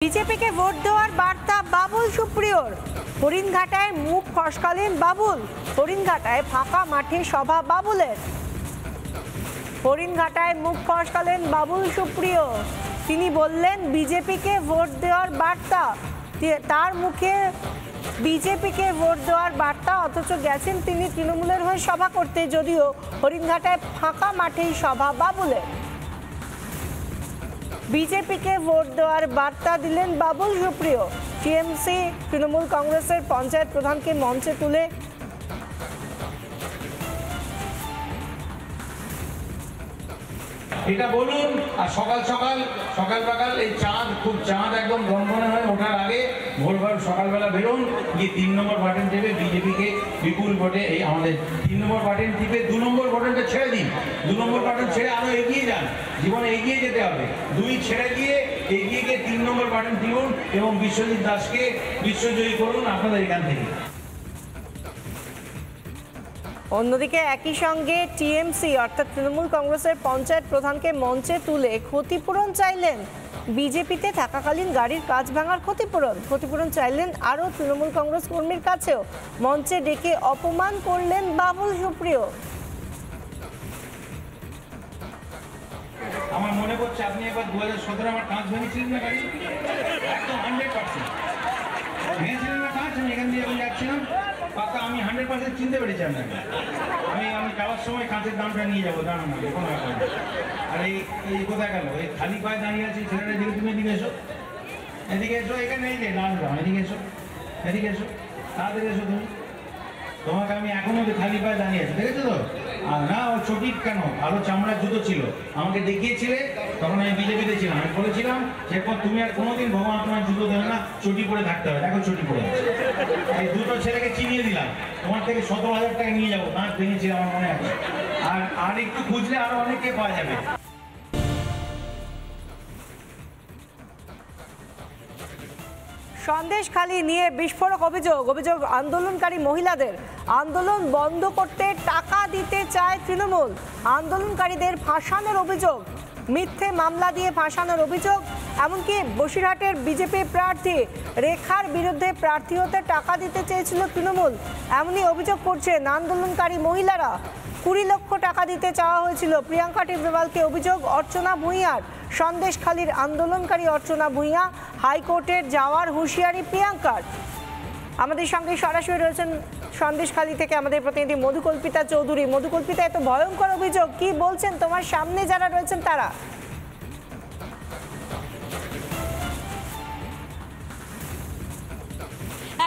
বিজেপিকে ভোট দেওয়ার বার্তা বাবুল সুপ্রিয়র। হরিণঘাটায় মুখ ফসকালেন বাবুল। হরিণঘাটায় ফাঁকা মাঠে সভা বাবুলের। হরিণঘাটায় মুখ ফসকালেন বাবুল সুপ্রিয়। তিনি বললেন বিজেপিকে ভোট দেওয়ার বার্তা। তার মুখে বিজেপিকে ভোট দেওয়ার বার্তা, অথচ গেছেন তিনি তৃণমূলের হয়ে সভা করতে, যদিও হরিণঘাটায় ফাঁকা মাঠেই সভা বাবুলের। বিজেপিকে ভোট দেওয়ার বার্তা দিলেন বাবুল সুপ্রিয়। টিএমসি তৃণমূল কংগ্রেসের পঞ্চায়েত প্রধানকে মঞ্চে তুলে এটা বলুন। আর সকাল সকাল এই চাঁদ একদম গনগনে হয়ে ওঠার আগে ভোরবার সকালবেলা বেরোন, গিয়ে 3 নম্বর বাটন টিপে বিজেপিকে বিপুল ভোটে, এই আমাদের 3 নম্বর বাটন টিপে 2 নম্বর বাটনটা ছেড়ে দিন। 2 নম্বর বাটন ছেড়ে আরো এগিয়ে যান, জীবনে এগিয়ে যেতে হবে। 2 ছেড়ে দিয়ে এগিয়ে গিয়ে 3 নম্বর বাটন টিপুন এবং বিশ্বজিৎ দাসকে বিশ্বজয়ী করুন আপনাদের এখান থেকে। অন্যদিকে একই সঙ্গে টিএমসি অর্থাৎ তৃণমূল কংগ্রেসের পঞ্চায়েত প্রধানকে মঞ্চে তুলে ক্ষতিপূরণ চাইলেন। বিজেপিতে থাকাকালীন গাড়ির কাচ ভাঙার ক্ষতিপূরণ চাইলেন আরও তৃণমূল কংগ্রেস কর্মীর কাছেও। মঞ্চে ডেকে অপমান করলেন বাবুল সুপ্রিয়। আমার মনে পড়ছে আপনি একবার 2017 আমার কাঁচ ভেঙেছিলেন না গাড়ি, একদম 100% ভেঙেছিলেন না কাঁচ। আমি এখান দিয়ে যখন যাচ্ছিলাম পাকা, আমি 100% চিনতে পেরেছি আপনাকে। আমি যাওয়ার সময় কাঁচের দামটা নিয়ে যাবো, দাঁড়ান না কোনো ব্যাপার না। আর এই কোথায় গেল, এই খালি পায়ে দাঁড়িয়ে আছি ছেলেটা, এদিকে তুমি এদিকে এসো, এদিকে এসো, এখানে এই যে লাল দাম, এদিকে এসো, এদিকে এসো, তাড়াতাড়ি এসো তুমি। তোমাকে আমি এখনো খালি পায়ে দাঁড়িয়ে আছি, দেখেছো তো? আর না, ও চটির কেন, আরো চামড়ার জুতো ছিল, আমাকে দেখিয়েছিলে, তখন আমি বিজেপিতে ছিলাম। আমি বলেছিলাম সেরপর তুমি আর কোনোদিন ভগবান তোমার জুতো দেবে না, চটি পরে থাকতে হবে। দেখো চটি পরে আছে। এই দুটো ছেলেকে চিনিয়ে দিলাম, তোমার থেকে 17,000 টাকা নিয়ে যাবো, দাঁত ভেঙেছিল আমার মনে আছে। আর একটু খুঁজলে আরো অনেকে পাওয়া যাবে। সন্দেশখালী নিয়ে বিস্ফোরক অভিযোগ আন্দোলনকারী মহিলাদের। আন্দোলন বন্ধ করতে টাকা দিতে চায় তৃণমূল। আন্দোলনকারীদের ফাঁসানোর অভিযোগ, মিথ্যে মামলা দিয়ে ফাঁসানোর অভিযোগ। এমনকি বসিরহাটের বিজেপি প্রার্থী রেখার বিরুদ্ধে প্রার্থী হতে টাকা দিতে চেয়েছিল তৃণমূল, এমনই অভিযোগ করছেন আন্দোলনকারী মহিলারা। 20 লক্ষ টাকা দিতে চাওয়া হয়েছিল প্রিয়াঙ্কা টিব্রেওয়ালকে। অভিযোগ অর্চনা ভূঁইয়ার। সন্দেশখালীর আন্দোলনকারী অর্চনা ভূঁইয়া, হাইকোর্টের যাওয়ার হুঁশিয়ারি প্রিয়াঙ্কার। আমাদের সঙ্গে সরাসরি রয়েছেন সন্দেশখালী থেকে আমাদের প্রতিনিধি মধুকল্পিতা চৌধুরী। মধুকল্পিতা, এত ভয়ঙ্কর অভিযোগ, কি বলছেন তোমার সামনে যারা রয়েছেন তারা?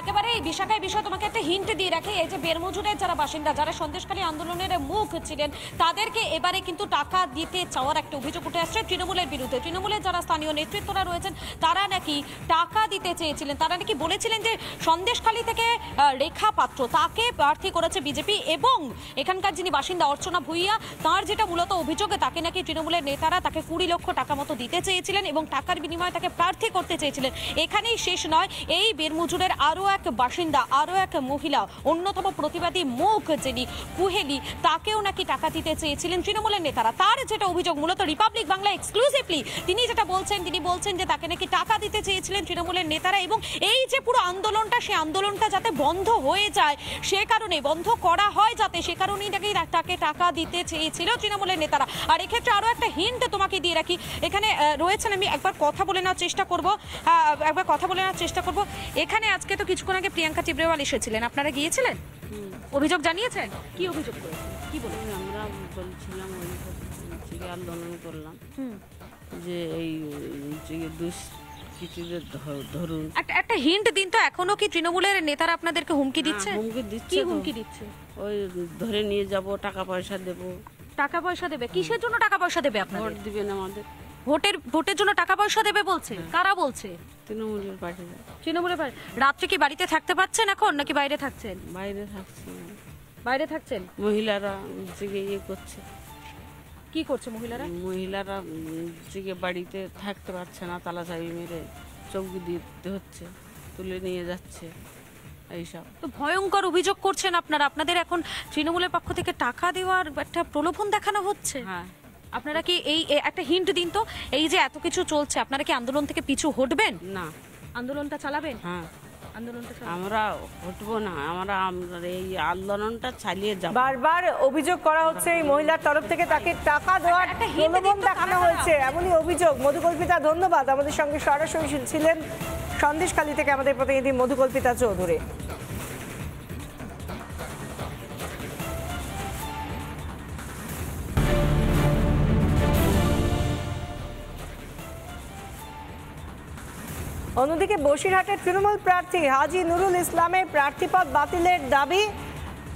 একেবারে এই বিষয় তোমাকে একটা হিন্ট দিয়ে রাখে। এই যে বেরমজুরের যারা বাসিন্দা, যারা সন্দেশখালী আন্দোলনের মুখ ছিলেন, তাদেরকে এবারে কিন্তু টাকা দিতে চাওয়ার একটা অভিযোগ উঠে আসছে তৃণমূলের বিরুদ্ধে। তৃণমূলের যারা স্থানীয় নেতৃত্বরা রয়েছেন তারা নাকি টাকা দিতে চেয়েছিলেন। তারা নাকি বলেছিলেন যে সন্দেশখালী থেকে রেখা পাত্র, তাকে প্রার্থী করেছে বিজেপি, এবং এখানকার যিনি বাসিন্দা অর্চনা ভূঁইয়া, তার যেটা মূলত অভিযোগে, তাকে নাকি তৃণমূলের নেতারা তাকে 20 লক্ষ টাকা মতো দিতে চেয়েছিলেন এবং টাকার বিনিময়ে তাকে প্রার্থী করতে চেয়েছিলেন। এখানেই শেষ নয়, এই বেরমজুরের আরও এক বাসিন্দা, আরও এক মহিলা, অন্যতম প্রতিবাদী মুখ যিনি কুহেলি, তাকেও নাকি টাকা দিতে চেয়েছিলেন তৃণমূলের নেতারা। তার যেটা অভিযোগ, মূলত রিপাবলিক বাংলা এক্সক্লুসিভলি তিনি যেটা বলছেন, তিনি বলছেন যে তাকে নাকি টাকা দিতে চেয়েছিলেন তৃণমূলের নেতারা, এবং এই যে পুরো আন্দোলনটা, সেই আন্দোলনটা যাতে বন্ধ হয়ে যায়, সে কারণে বন্ধ করা হয় যাতে, সে কারণেই নাকি তাকে টাকা দিতে চেয়েছিল তৃণমূলের নেতারা। আর এক্ষেত্রে আরো একটা হিন্ট তোমাকে দিয়ে রাখি, এখানে রয়েছেন, আমি একবার কথা বলে নেওয়ার চেষ্টা করব। এখানে আজকে তো কিছুক্ষণ আগে প্রিয়াঙ্কা টিব্রেওয়াল এসেছিলেন, আপনারা গিয়েছিলেন, অভিযোগ জানিয়েছেন, কি অভিযোগ করেছেন, কি বলেন? আমরা বলছিলাম আন্দোলন করলাম যে এই দুষ্কৃতীদের ধরুন। একটা হিন্ট দিন তো, এখনো কি তৃণমূলের নেতারা আপনাদেরকে হুমকি দিচ্ছে? কি হুমকি দিচ্ছে? ওই ধরে নিয়ে যাব, টাকা পয়সা দেব। টাকা পয়সা দেবে? কিসের জন্য টাকা পয়সা দেবে? আপনাদের ভোট দিবেন আমাদের। ভোটের জন্য টাকা পয়সা দেবে বলছে? কারা বলছে? তৃণমূলের পার্টি। তৃণমূলের পার্টি। রাত্রে কি বাড়িতে থাকতে পারছেন এখন, নাকি বাইরে থাকছেন? বাইরে থাকছেন। মহিলারা জেগে করছে। কি করছে মহিলারা? মহিলারা জেগে বাড়িতে থাকতে পারছে না, তালা চাবি মেরে চৌকি দিতে হচ্ছে, তুলে নিয়ে যাচ্ছে, এইসব তো ভয়ঙ্কর অভিযোগ করছেন আপনারা। আপনাদের এখন তৃণমূলের পক্ষ থেকে টাকা দেওয়ার একটা প্রলোভন দেখানো হচ্ছে। হ্যাঁ, আপনারা কি একটা হিন্ট দিন তো, এই যে এত কিছু চলছে, আপনারা কি আন্দোলন থেকে পিছু হটবেন? না। আন্দোলনটা চালাবেন? হ্যাঁ, আন্দোলনটা আমরা হটবো না, আমরা এই আন্দোলনটা চালিয়ে যাব। বারবার অভিযোগ করা হচ্ছে এই মহিলার তরফ থেকে তাকে টাকা দেওয়ার একটা hint দিন তো প্রলোভন দেখানো কারা? হয়েছে, এমনই অভিযোগ। মধুকল্পিতা, ধন্যবাদ। আমাদের সঙ্গে সরাসরি ছিলেন সন্দেশখালী থেকে আমাদের প্রতিনিধি মধুকল্পিতা চৌধুরী। অন্যদিকে বসিরহাটের তৃণমূল প্রার্থী হাজী নুরুল ইসলামের প্রার্থীপদ বাতিলের দাবি।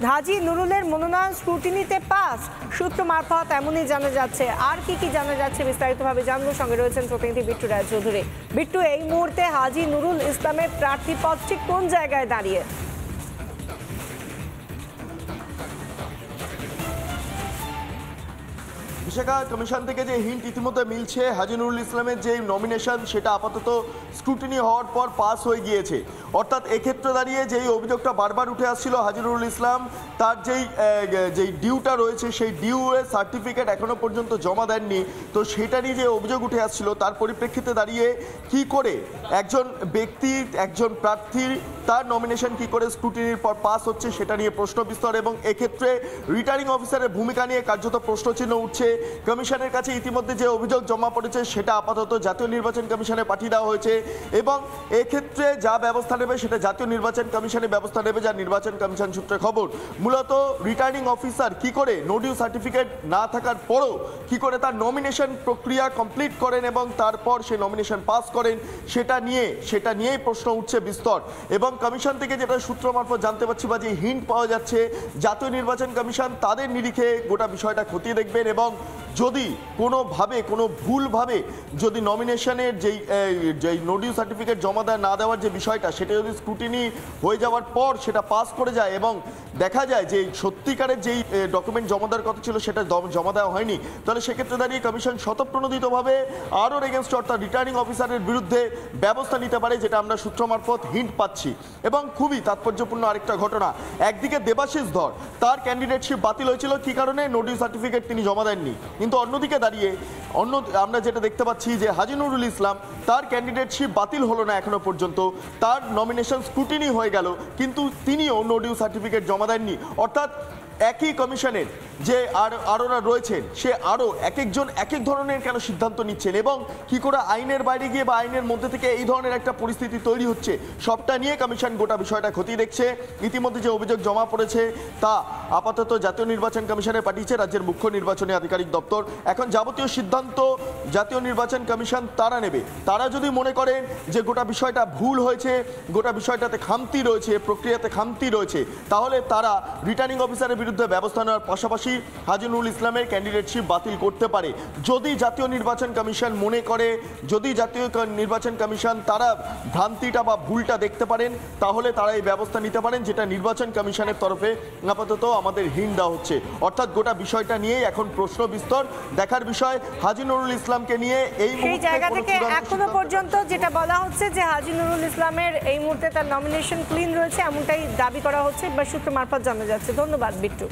হাজী নুরুলের মনোনয়ন স্ক্রুটিনিতে পাস, সূত্র মারফত এমনই জানা যাচ্ছে। আর কি কি জানা যাচ্ছে বিস্তারিতভাবে জানবো, সঙ্গে রয়েছেন প্রতিনিধি বিট্টু রায়চৌধুরী। বিট্টু, এই মুহূর্তে হাজী নুরুল ইসলামের প্রার্থীপদ ঠিক কোন জায়গায় দাঁড়িয়ে? বিশাখা, কমিশন থেকে যে হিন্ট ইতিমধ্যে মিলছে, হাজী নুরুল ইসলামের যে নমিনেশন সেটা আপাতত স্ক্রুটিনি হওয়ার পর পাস হয়ে গিয়েছে। অর্থাৎ এক্ষেত্রে দাঁড়িয়ে যেই অভিযোগটা বারবার উঠে আসছিল, হাজী নুরুল ইসলাম তার যেই ডিউটা রয়েছে সেই ডিউয়ের সার্টিফিকেট এখনো পর্যন্ত জমা দেননি। তো সেটা নিয়ে যে অভিযোগ উঠে আসছিল, তার পরিপ্রেক্ষিতে দাঁড়িয়ে কি করে একজন ব্যক্তি, একজন প্রার্থীর তার নমিনেশন কি করে স্ক্রুটিনির পর পাস হচ্ছে সেটা নিয়ে প্রশ্ন বিস্তর, এবং এক্ষেত্রে রিটার্নিং অফিসারের ভূমিকা নিয়ে কার্যত প্রশ্নচিহ্ন উঠছে। কমিশনের কাছে ইতিমধ্যে যে অভিযোগ জমা পড়েছে সেটা আপাতত জাতীয় নির্বাচন কমিশনে পাঠিয়ে দেওয়া হয়েছে, এবং এক্ষেত্রে যা ব্যবস্থা নেবে সেটা জাতীয় নির্বাচন কমিশনে ব্যবস্থা নেবে, যা নির্বাচন কমিশন সূত্রে খবর। মূলত রিটার্নিং অফিসার কি করে নো ডিউ সার্টিফিকেট না থাকার পরও কি করে তার নমিনেশন প্রক্রিয়া কমপ্লিট করেন এবং তারপর সে নমিনেশন পাস করেন, সেটা নিয়েই প্রশ্ন উঠছে বিস্তর। এবং কমিশন থেকে যেটা সূত্র মারফত জানতে পারছি বা যে হিন্ট পাওয়া যাচ্ছে, জাতীয় নির্বাচন কমিশন তাদের নিরিখে গোটা বিষয়টা খতিয়ে দেখবেন, এবং যদি কোনোভাবে কোনো ভুলভাবে যদি নমিনেশনের যেই নো ডিউ সার্টিফিকেট জমা না দেওয়ার যে বিষয়টা, সেটা যদি স্ক্রুটিনি হয়ে যাওয়ার পর সেটা পাস করে যায় এবং দেখা যায় যে সত্যিকারের যেই ডকুমেন্ট জমা দেওয়ার কথা ছিল সেটা জমা দেওয়া হয়নি, তাহলে সেক্ষেত্রে দাঁড়িয়ে কমিশন স্বতঃপ্রণোদিতভাবে আরও এগেনস্ট অর্থাৎ রিটার্নিং অফিসারের বিরুদ্ধে ব্যবস্থা নিতে পারে, যেটা আমরা সূত্র মারফত হিন্ট পাচ্ছি। এবং খুবই তাৎপর্যপূর্ণ আরেকটা ঘটনা, একদিকে দেবাশিস ধর তার ক্যান্ডিডেটশিপ বাতিল হয়েছিল, কি কারণে? নো ডিউ সার্টিফিকেট তিনি জমা দেননি। কিন্তু অন্যদিকে দাঁড়িয়ে আমরা যেটা দেখতে পাচ্ছি যে হাজী নুরুল ইসলাম তার ক্যান্ডিডেটশিপ বাতিল হলো না এখনো পর্যন্ত, তার নমিনেশন স্ক্রুটিনি হয়ে গেল, কিন্তু তিনিও নো ডিউ সার্টিফিকেট জমা দেননি। অর্থাৎ একই কমিশনের যে আরোরা রয়েছেন, সে আরও একজন এক এক ধরনের কেন সিদ্ধান্ত নিচ্ছেন, এবং কি করে আইনের বাইরে গিয়ে বা আইনের মধ্যে থেকে এই ধরনের একটা পরিস্থিতি তৈরি হচ্ছে, সবটা নিয়ে কমিশন গোটা বিষয়টা খতিয়ে দেখছে। ইতিমধ্যে যে অভিযোগ জমা পড়েছে তা আপাতত জাতীয় নির্বাচন কমিশনে পাঠিয়েছে রাজ্যের মুখ্য নির্বাচনী আধিকারিক দপ্তর। এখন যাবতীয় সিদ্ধান্ত জাতীয় নির্বাচন কমিশন তারা নেবে। তারা যদি মনে করেন যে গোটা বিষয়টা ভুল হয়েছে, গোটা বিষয়টাতে খামতি রয়েছে, প্রক্রিয়াতে খামতি রয়েছে, তাহলে তারা রিটার্নিং অফিসারের বিরুদ্ধে ব্যবস্থা নেওয়ার পাশাপাশি হাজী নুরুল ইসলামের ক্যান্ডিডেটশিপ বাতিল করতে পারে। যদি জাতীয় নির্বাচন কমিশন মনে করে, যদি জাতীয় নির্বাচন কমিশন তারা ভ্রান্তিটা বা ভুলটা দেখতে পারেন, তাহলে তারা এই ব্যবস্থা নিতে পারেন, যেটা নির্বাচন কমিশনের তরফে আপাতত আমাদের হিন্ট দেওয়া হচ্ছে। অর্থাৎ গোটা বিষয়টা নিয়েই এখন প্রশ্ন বিস্তর, দেখার বিষয় হাজী নুরুল ইসলামকে নিয়ে এই জায়গা থেকে এখনো পর্যন্ত যেটা বলা হচ্ছে যে হাজী নুরুল ইসলামের এই মুহূর্তে তার নমিনেশন ক্লিন রয়েছে, এমনটাই দাবি করা হচ্ছে বা সূত্র মারফত জানা যাচ্ছে। ধন্যবাদ বিট্টু।